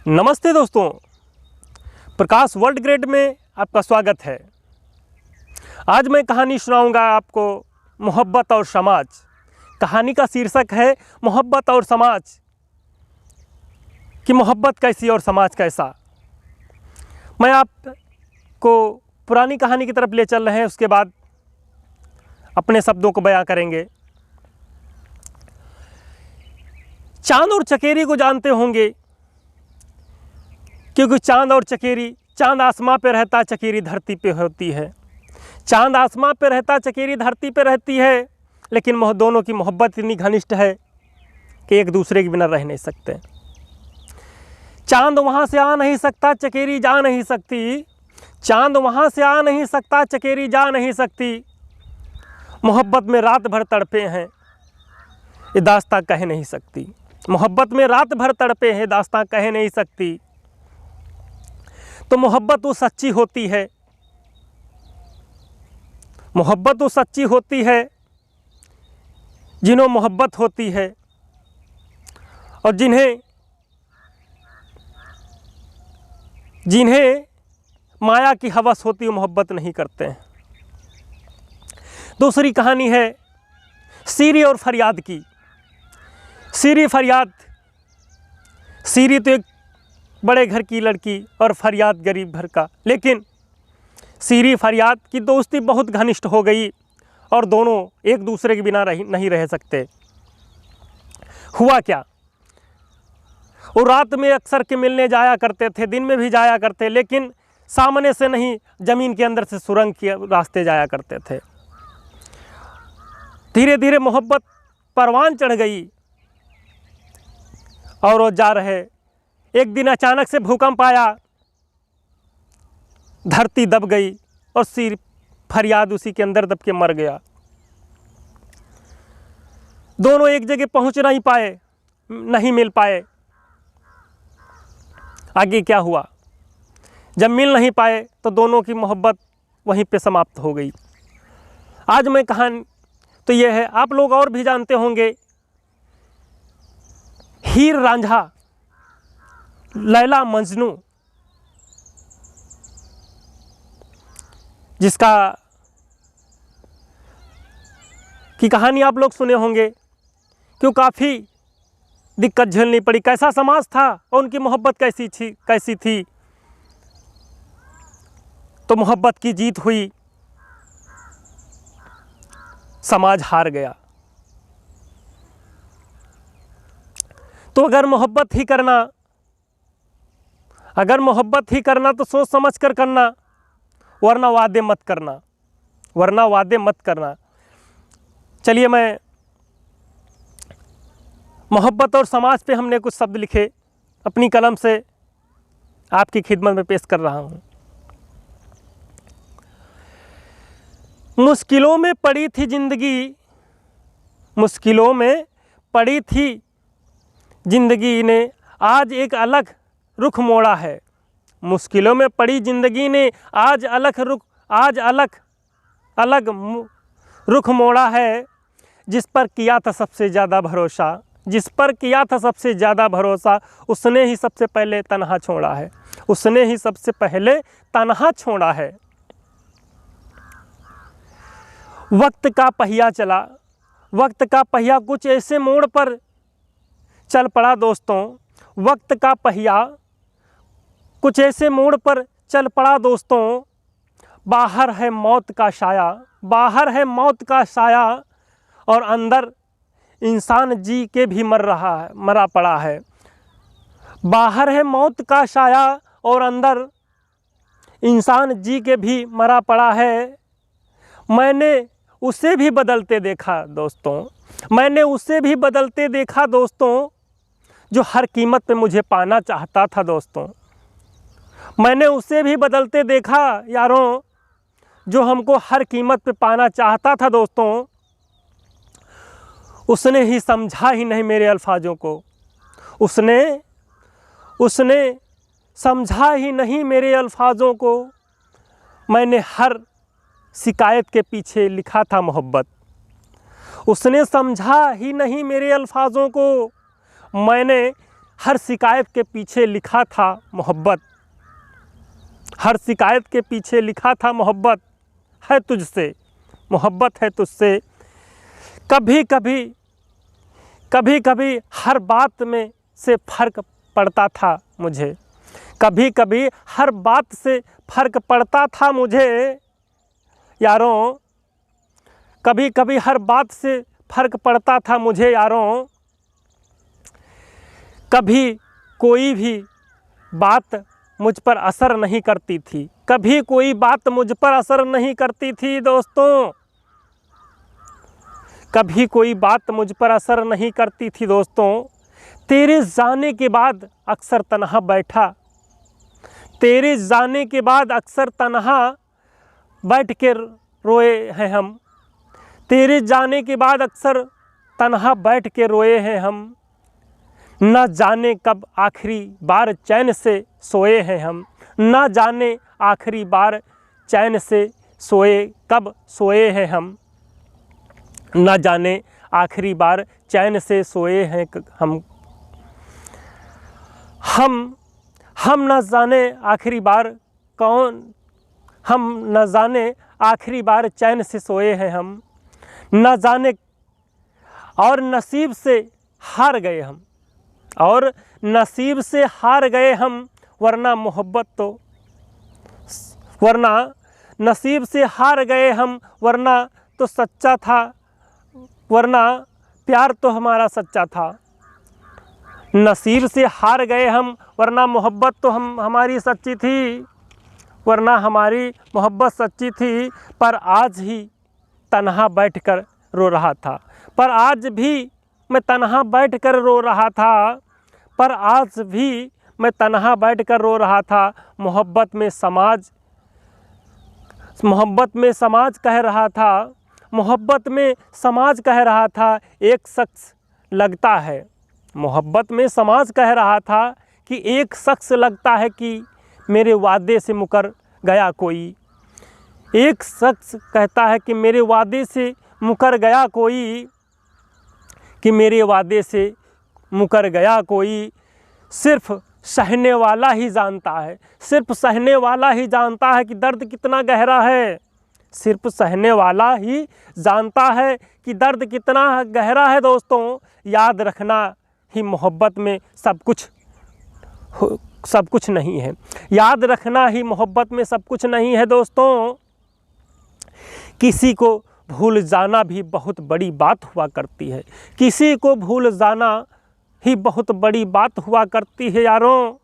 नमस्ते दोस्तों, प्रकाश world grade में आपका स्वागत है। आज मैं कहानी सुनाऊंगा आपको मोहब्बत और समाज। कहानी का शीर्षक है मोहब्बत और समाज कि मोहब्बत कैसी और समाज कैसा। मैं आपको पुरानी कहानी की तरफ ले चल रहे हैं, उसके बाद अपने शब्दों को बयां करेंगे। चांद और चकेरी को जानते होंगे, क्योंकि चांद और चकेरी, चांद आसमां पे रहता, चकेरी धरती पे होती है। चांद आसमां पे रहता, चकेरी धरती पे रहती है, लेकिन दोनों की मोहब्बत इतनी घनिष्ठ है कि एक दूसरे के बिना रह नहीं सकते। चांद वहाँ से आ नहीं सकता, चकेरी जा नहीं सकती। चांद वहाँ से आ नहीं सकता, चकेरी जा नहीं सकती। मोहब्बत में रात भर तड़पे हैं, ये दास्तां कह नहीं सकती। मोहब्बत में रात भर तड़पे हैं, दास्तां कह नहीं सकती। तो मोहब्बत वो सच्ची होती है, मोहब्बत वो सच्ची होती है जिन्हें मोहब्बत होती है, और जिन्हें माया की हवस होती है, मोहब्बत नहीं करते हैं। दूसरी कहानी है सीरी और फरियाद की। सीरी फरियाद, सीरी तो एक बड़े घर की लड़की और फरियाद गरीब घर का, लेकिन सीरी फरियाद की दोस्ती बहुत घनिष्ठ हो गई और दोनों एक दूसरे के बिना नहीं रह सकते। हुआ क्या, वो रात में अक्सर के मिलने जाया करते थे, दिन में भी जाया करते, लेकिन सामने से नहीं, ज़मीन के अंदर से सुरंग के रास्ते जाया करते थे। धीरे धीरे मोहब्बत परवान चढ़ गई और वो जा रहे। एक दिन अचानक से भूकंप आया, धरती दब गई और सीरी फरियाद उसी के अंदर दब के मर गया। दोनों एक जगह पहुंच नहीं पाए, नहीं मिल पाए। आगे क्या हुआ, जब मिल नहीं पाए तो दोनों की मोहब्बत वहीं पे समाप्त हो गई। आज मैं कहानी तो ये है, आप लोग और भी जानते होंगे, हीर रांझा, लैला मजनू, जिसका की कहानी आप लोग सुने होंगे। क्यों, काफ़ी दिक्कत झेलनी पड़ी। कैसा समाज था और उनकी मोहब्बत कैसी थी। तो मोहब्बत की जीत हुई, समाज हार गया। तो अगर मोहब्बत ही करना तो सोच समझ कर करना, वरना वादे मत करना। चलिए, मैं मोहब्बत और समाज पे हमने कुछ शब्द लिखे, अपनी कलम से आपकी खिदमत में पेश कर रहा हूँ। मुश्किलों में पड़ी थी जिंदगी, मुश्किलों में पड़ी थी जिंदगी ने आज एक अलग रुख मोड़ा है। मुश्किलों में पड़ी जिंदगी ने आज अलग रुख मोड़ा है। जिस पर किया था सबसे ज़्यादा भरोसा, उसने ही सबसे पहले तन्हा छोड़ा है। वक्त का पहिया कुछ ऐसे मोड़ पर चल पड़ा दोस्तों। वक्त का पहिया कुछ ऐसे मोड़ पर चल पड़ा दोस्तों। बाहर है मौत का साया, और अंदर इंसान जी के भी मरा पड़ा है। बाहर है मौत का साया और अंदर इंसान जी के भी मरा पड़ा है। मैंने उसे भी बदलते देखा दोस्तों, जो हर कीमत पे मुझे पाना चाहता था दोस्तों। मैंने उसे भी बदलते देखा यारों, जो हमको हर कीमत पे पाना चाहता था दोस्तों। उसने ही समझा ही नहीं मेरे अल्फाजों को, उसने समझा ही नहीं मेरे अल्फाजों को। मैंने हर शिकायत के पीछे लिखा था मोहब्बत। उसने समझा ही नहीं मेरे अल्फाजों को। मैंने हर शिकायत के पीछे लिखा था मोहब्बत, हर शिकायत के पीछे लिखा था मोहब्बत है तुझसे, मोहब्बत है तुझसे। कभी कभी कभी कभी हर बात में से फ़र्क पड़ता था मुझे, कभी कभी हर बात से फ़र्क पड़ता था मुझे यारों, कभी कभी हर बात से फ़र्क पड़ता था मुझे यारों। कभी कोई भी बात मुझ पर असर नहीं करती थी, कभी कोई बात मुझ पर असर नहीं करती थी दोस्तों, कभी कोई बात मुझ पर असर नहीं करती थी दोस्तों। तेरे जाने के बाद अक्सर तन्हा बैठा, तेरे जाने के बाद अक्सर तन्हा बैठ के रोए हैं हम, तेरे जाने के बाद अक्सर तन्हा बैठ के रोए हैं हम। न जाने कब आखिरी बार चैन से सोए हैं हम, न जाने आखिरी बार चैन से सोए कब सोए हैं हम, न जाने आखिरी बार चैन से सोए हैं हम। हम न जाने आखिरी बार कौन, हम न जाने आखिरी बार चैन से सोए हैं हम, न जाने और नसीब से हार गए हम, और नसीब से हार गए हम, वरना मोहब्बत तो, वरना नसीब से हार गए हम, वरना तो सच्चा था, वरना प्यार तो हमारा सच्चा था। नसीब से हार गए हम, वरना मोहब्बत तो हमारी सच्ची थी, वरना हमारी मोहब्बत सच्ची थी। पर आज ही तन्हा बैठकर रो रहा था, पर आज भी मैं तन्हा बैठकर रो रहा था, पर आज भी मैं तन्हा बैठकर रो रहा था। मोहब्बत में समाज कह रहा था, मोहब्बत में समाज कह रहा था एक शख्स लगता है, मोहब्बत में समाज कह रहा था कि एक शख्स लगता है कि मेरे वादे से मुकर गया कोई, एक शख्स कहता है कि मेरे वादे से मुकर गया कोई, कि मेरे वादे से मुकर गया कोई। सिर्फ सहने वाला ही जानता है, सिर्फ सहने वाला ही जानता है कि दर्द कितना गहरा है, सिर्फ सहने वाला ही जानता है कि दर्द कितना गहरा है दोस्तों। याद रखना ही मोहब्बत में सब कुछ नहीं है, याद रखना ही मोहब्बत में सब कुछ नहीं है दोस्तों। किसी को भूल जाना भी बहुत बड़ी बात हुआ करती है, किसी को भूल जाना ही बहुत बड़ी बात हुआ करती है यारों।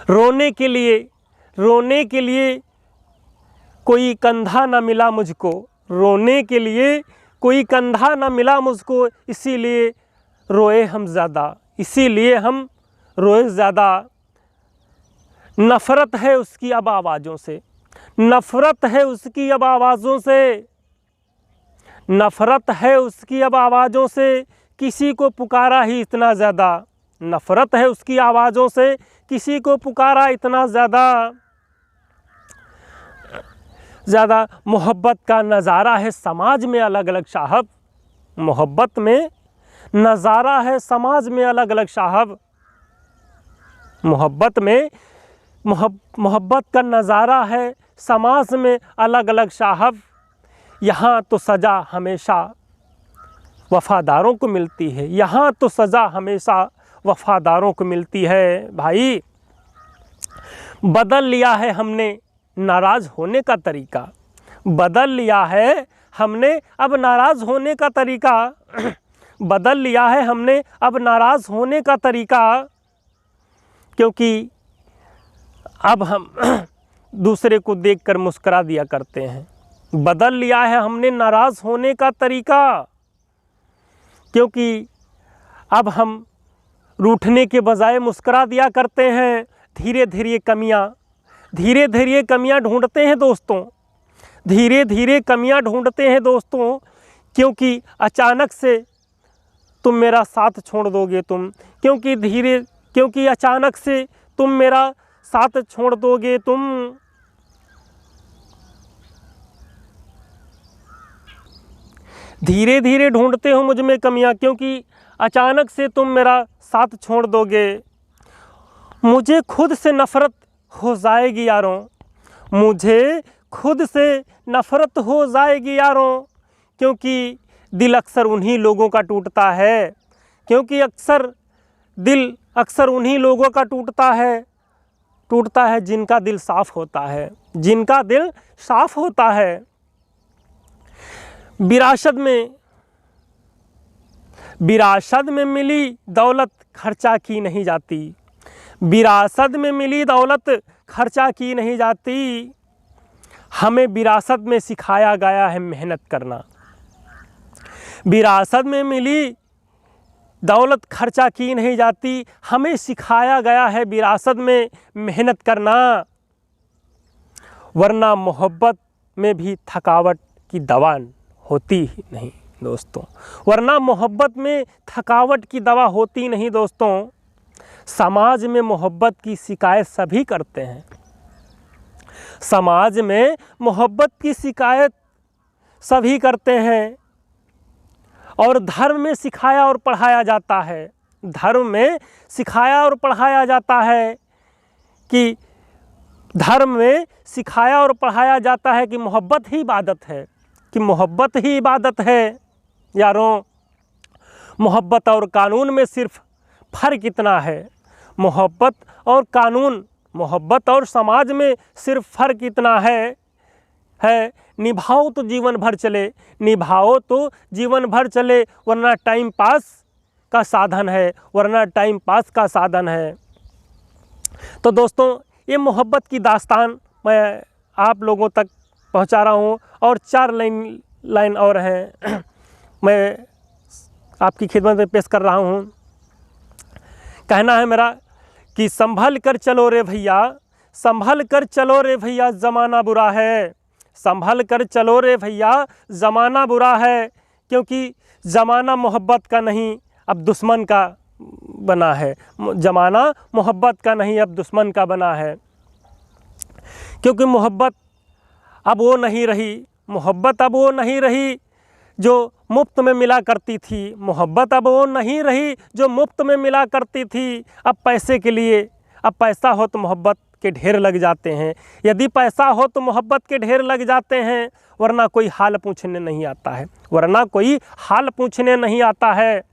रोने के लिए कोई कंधा न मिला मुझको, रोने के लिए कोई कंधा न मिला मुझको, इसीलिए रोए हम ज़्यादा, इसीलिए हम रोए ज़्यादा। नफ़रत है उसकी अब आवाज़ों से, नफ़रत है उसकी अब आवाज़ों से, नफ़रत है उसकी अब आवाज़ों से, किसी को पुकारा ही इतना ज़्यादा, नफ़रत है उसकी आवाज़ों से, किसी को पुकारा इतना ज़्यादा। मोहब्बत का नज़ारा है समाज में अलग अलग साहब, मोहब्बत में नज़ारा है समाज में अलग अलग साहब, मोहब्बत का नज़ारा है समाज में अलग अलग साहब। यहाँ तो सज़ा हमेशा वफ़ादारों को मिलती है, यहाँ तो सज़ा हमेशा वफ़ादारों को मिलती है। भाई बदल लिया है हमने नाराज़ होने का तरीका, बदल लिया है हमने अब नाराज़ होने का तरीका, बदल लिया है हमने अब नाराज़ होने का तरीका। क्योंकि अब हम दूसरे को देखकर मुस्करा दिया करते हैं, बदल लिया है हमने नाराज़ होने का तरीका। क्योंकि अब हम रूठने के बजाय मुस्करा दिया करते हैं। धीरे धीरे कमियां ढूंढते हैं दोस्तों, धीरे धीरे कमियां ढूंढते हैं दोस्तों। क्योंकि अचानक से तुम मेरा साथ छोड़ दोगे तुम, क्योंकि अचानक से तुम मेरा साथ छोड़ दोगे तुम। धीरे धीरे ढूंढते हो मुझ में कमियां, क्योंकि अचानक से तुम मेरा साथ छोड़ दोगे। मुझे खुद से नफ़रत हो जाएगी यारों, मुझे खुद से नफ़रत हो जाएगी यारों, क्योंकि दिल अक्सर उन्हीं लोगों का टूटता है, क्योंकि दिल अक्सर उन्हीं लोगों का टूटता है जिनका दिल साफ़ होता है, जिनका दिल साफ़ होता है। विरासत में मिली दौलत खर्चा की नहीं जाती, विरासत में मिली दौलत खर्चा की नहीं जाती। हमें विरासत में सिखाया गया है मेहनत करना, विरासत में मिली दौलत खर्चा की नहीं जाती। हमें सिखाया गया है विरासत में मेहनत करना, वरना मोहब्बत में भी थकावट की दवा होती ही नहीं दोस्तों, वरना मोहब्बत में थकावट की दवा होती नहीं दोस्तों। समाज में मोहब्बत की शिकायत सभी करते हैं, समाज में मोहब्बत की शिकायत सभी करते हैं, और धर्म में सिखाया और पढ़ाया जाता है, धर्म में सिखाया और पढ़ाया जाता है कि धर्म में सिखाया और पढ़ाया जाता है कि मोहब्बत ही इबादत है, कि मोहब्बत ही इबादत है। यारों, मोहब्बत और कानून में सिर्फ फ़र्क इतना है, मोहब्बत और कानून, मोहब्बत और समाज में सिर्फ फ़र्क इतना है निभाओ तो जीवन भर चले, निभाओ तो जीवन भर चले, वरना टाइम पास का साधन है, वरना टाइम पास का साधन है। तो दोस्तों, ये मोहब्बत की दास्तान मैं आप लोगों तक पहुंचा रहा हूं, और 4 लाइन और हैं मैं आपकी खिदमत में पेश कर रहा हूं। कहना है मेरा कि संभल कर चलो रे भैया, संभल कर चलो रे भैया, ज़माना बुरा है, संभल कर चलो रे भैया, ज़माना बुरा है, क्योंकि ज़माना मोहब्बत का नहीं अब दुश्मन का बना है, ज़माना मोहब्बत का नहीं अब दुश्मन का बना है। क्योंकि मोहब्बत अब वो नहीं रही, मोहब्बत अब वो नहीं रही जो मुफ्त में मिला करती थी, मोहब्बत अब वो नहीं रही जो मुफ्त में मिला करती थी। अब पैसे के लिए, अब पैसा हो तो मोहब्बत के ढेर लग जाते हैं, यदि पैसा हो तो मोहब्बत के ढेर लग जाते हैं, वरना कोई हाल पूछने नहीं आता है, वरना कोई हाल पूछने नहीं आता है।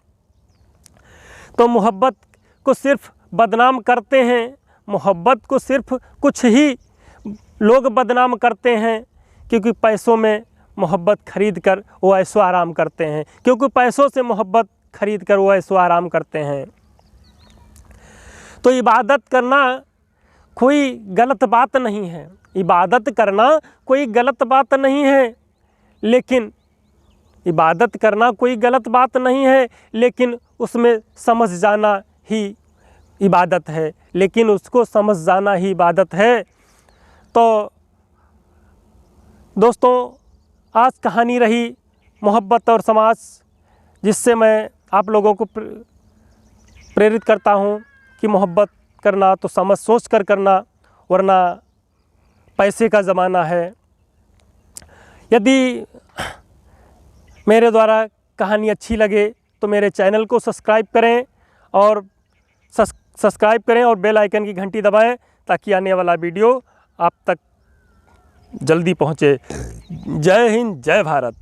तो मोहब्बत को सिर्फ बदनाम करते हैं, मोहब्बत को सिर्फ कुछ ही लोग बदनाम करते हैं, क्योंकि पैसों में मोहब्बत खरीद कर वो ऐशो आराम करते हैं, क्योंकि पैसों से मोहब्बत खरीद कर वो ऐशो आराम करते हैं। तो इबादत करना कोई गलत बात नहीं है, इबादत करना कोई गलत बात नहीं है, लेकिन इबादत करना कोई गलत बात नहीं है, लेकिन उसमें समझ जाना ही इबादत है, लेकिन उसको समझ जाना ही इबादत है। तो दोस्तों, आज कहानी रही मोहब्बत और समाज, जिससे मैं आप लोगों को प्रेरित करता हूँ कि मोहब्बत करना तो समझ सोच कर करना, वरना पैसे का ज़माना है। यदि मेरे द्वारा कहानी अच्छी लगे तो मेरे चैनल को सब्सक्राइब करें और बेल आइकन की घंटी दबाएं, ताकि आने वाला वीडियो आप तक जल्दी पहुँचे। जय हिंद, जय भारत।